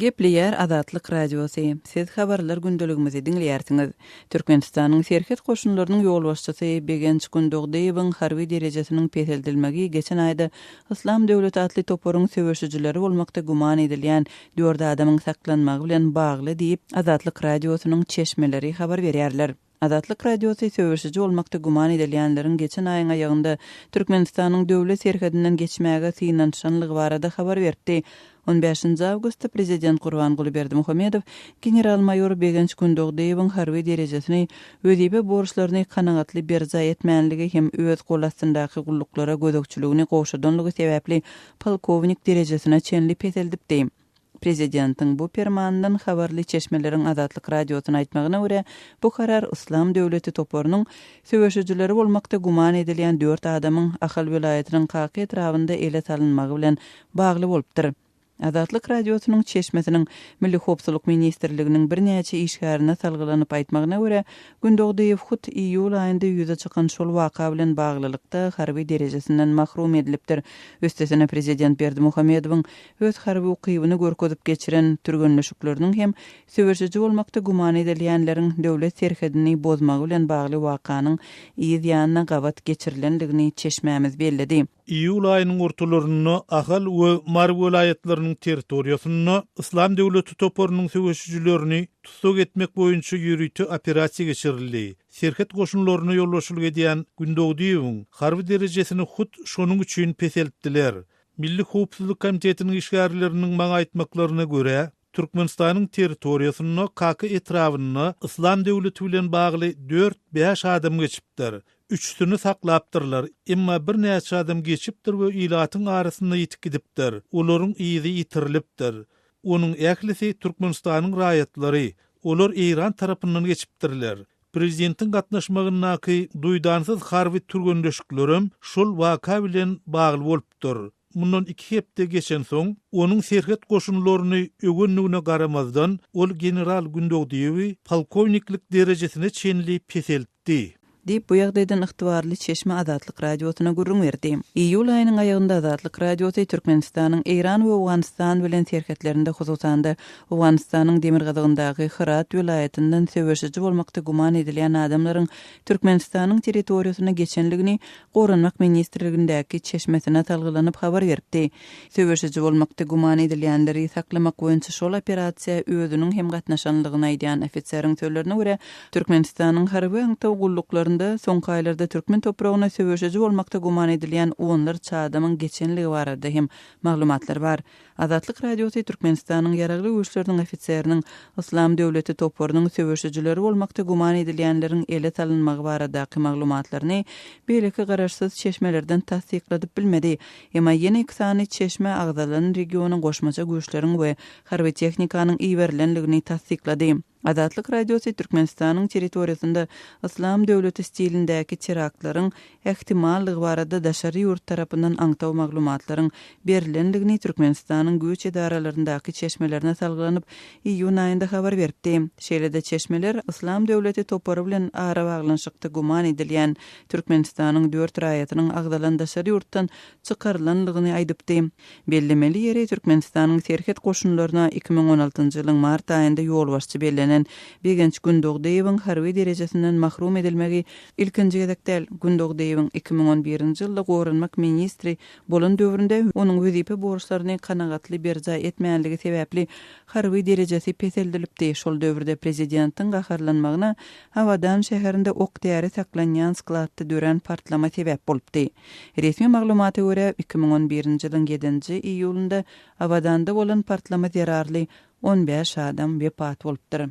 Gepleyer Azatlyk Radiosu. Siz habarlar gündeligimizi dinleýärsiňiz. Türkmenistanyň serket goşunlarynyň ýol başçysy Begenç Gündogdaýewiň harby derejesiniň peşeldilmegi geçen aýda Islam Döwleti atly toporyň söwüşçüleri bolmakda guman edilýän 4 adamyň saklanmagy bilen bagly diýip Azatlyk Radiosynyň çeşmeleri habar berýärler. Azatlyk Radiosu söwüşçü bolmakda guman edilýänleriň geçen aýyň aýagynda Türkmenistanyň döwlet serhedinden geçmäge synanşanlygy barada habar berdi. 15 awgustda Prezident Gurbanguly Berdimuhammedow general-mayor Begenç Gündogdaýewiň harby derejesini özibe borçlaryny kanagatly berja etmänligi hem öz gol astyndaky gulluklara gödökçüligini goşudanlygy sebäpli polkownik derejesine çenli peteldipdi. Prezidentiň bu permanyndan habarly çeşmeleriň Azatlyk Radiosyna aýtmagyna görä, bu karar Islam Döwleti toporynyň söwüşçüleri bolmakda guman edilýän 4 adamyň Ahal vilayatynyň Kaky etrafynda ele salynmagy bilen bagly bolupdyr. Azatlyk Radiosynyň çeşmesiniň Milli Howpsuzlyk Ministrliginiň birnäçe işgärine salgylanyp aýtmagyna görä, Gündogdaýew hut iýul aýynda ýüze çykan şol waka bilen baglylykda harby derejesinden mahrum edilipdir. Üstesine Prezident Berdimuhammedowyň öz harby ukybyny görkezip geçiren türgenleşikleriniň hem söwüşçü bolmakda guman edilýänleriň döwlet serhedini bozmagy bilen bagly wakanyň ýa-da gabat geçirilendigini çeşmämiz belledi. İyul ayının ortalaryny Ahal we Mar vilayatlarynyň territoriýasyny Islam Döwleti toporynyň söwüşçülerini tutsak etmek boýunça ýürütü operasiýa geçirildi. Serhet goşunlaryny ýolbaşçylyk edýän Gündogdaýewiň harby derejesini hut şonuň üçin peseltdiler. Milli Howpsuzlyk Komitetiniň işgärleriniň maňa aýtmaklaryna görä, Türkmenistanyň territoriýasyny Kaky etrawyny Islam Döwleti bilen bagly 4-5 adam geçipdir. Üçsünü saklapdyrlar, emma bir näçe adam geçipdir we ilatyň arasynda ýitip gidipdir. Olaryň iýizi ýitirilipdir. Onuň ählisi Türkmenistanyň raýatlary, olar Iran tarapyndan geçipdirler. Prezidentiň gatnaşmagynaky duýdansyz harby türgenleşiklerim şol waka bilen bagly bolupdyr. Mundan 2 hepde geçen soň onuň serhet goşunlaryny ögenligine garamazdan ol general Gündogdaýewi polkowniklik derejesine çenli peseltdi. Diýip bu ýagdaýdan ygtybarly çeşme Azatlyk Radiosyna gurrun berdi. Iýul aýynyň aýagynda Azatlyk Radiosy Türkmenistanyň Iran we Awganistan bilen serhetlerinde hususanda Awganistanyň Demirgazagyndaky Herat vilayatyndan söwüşçü bolmakda guman edilýän adamlaryň Türkmenistanyň territoriýasyna geçenligini Gorunmak Ministrligindäki çeşmesine talgylanyp habar berdi. Söwüşçü bolmakda guman edilýänleri saklamak boýunça şol operasiýa özüniň hem gatnaşanlygyny aýdýan ofiseriň sözlerine görä, Türkmenistanyň harby aňtaw gulluklarynda soňky aýlarda türkmen topragyna söwüşçü bolmakda guman edilýän onlarça adamyň geçenligi barada hem maglumatlar bar. Azatlyk Radiosu Türkmenistanyň ýaragly güýçleriniň ofitseriniň Islam Döwleti toporynyň söwüşçüleri bolmakda guman edilýänleriň ele salynmagy baradaky maglumatlaryny beýleki garaşsyz çeşmelerden tasdikladyp bilmedi. Emma ýene iksany çeşme agdalan regionyň goşmaça güýçleriň we harby tehnikanyň iýerilenligini tasdiklady. Azatlyk Radiosu Türkmenistanyň territoriýasynda Islam Döwleti stilindäki teraktlaryň ähtimallygy barada daşary ýurt tarapyndan aňtaw maglumatlaryň berilendigini Türkmenistanyň güýç edaralaryndäki çeşmelerine salgylanyp iýun aýynda habar berdi. Şeýlede çeşmeler Islam Döwleti topory bilen ara baglanşykda guman edilýän Türkmenistanyň 4 raýatynyň agdalan daşary ýurtdan çykarylanlygyny aýdypdy. Bellemeli ýeri Türkmenistanyň serhet goşunlaryna 2016-njy ýylyň mart aýynda ýolbaşçy bellenen Begenç Gündogdaýewiň harby deresesinden mahrum edilmegi ilkinji gezekdäl. Gündogdaýewiň 2011-nji ýylda Gorunmak ministri bolan döwründe onuň wezipe borçlaryny kanagatly berja etmänligi sebäpli harby deresesi peseldilipdi. Şol döwürde prezidentiň gaharlanmagyna hawadan şäherinde ok däri saklanýan skladda dören partlama sebäp bolupdy. Resmi maglumaty görä 2011-nji ýylyň 7-nji iýulynda hawadanda bolan partlama zerarly 15 adam wepat bolupdyr.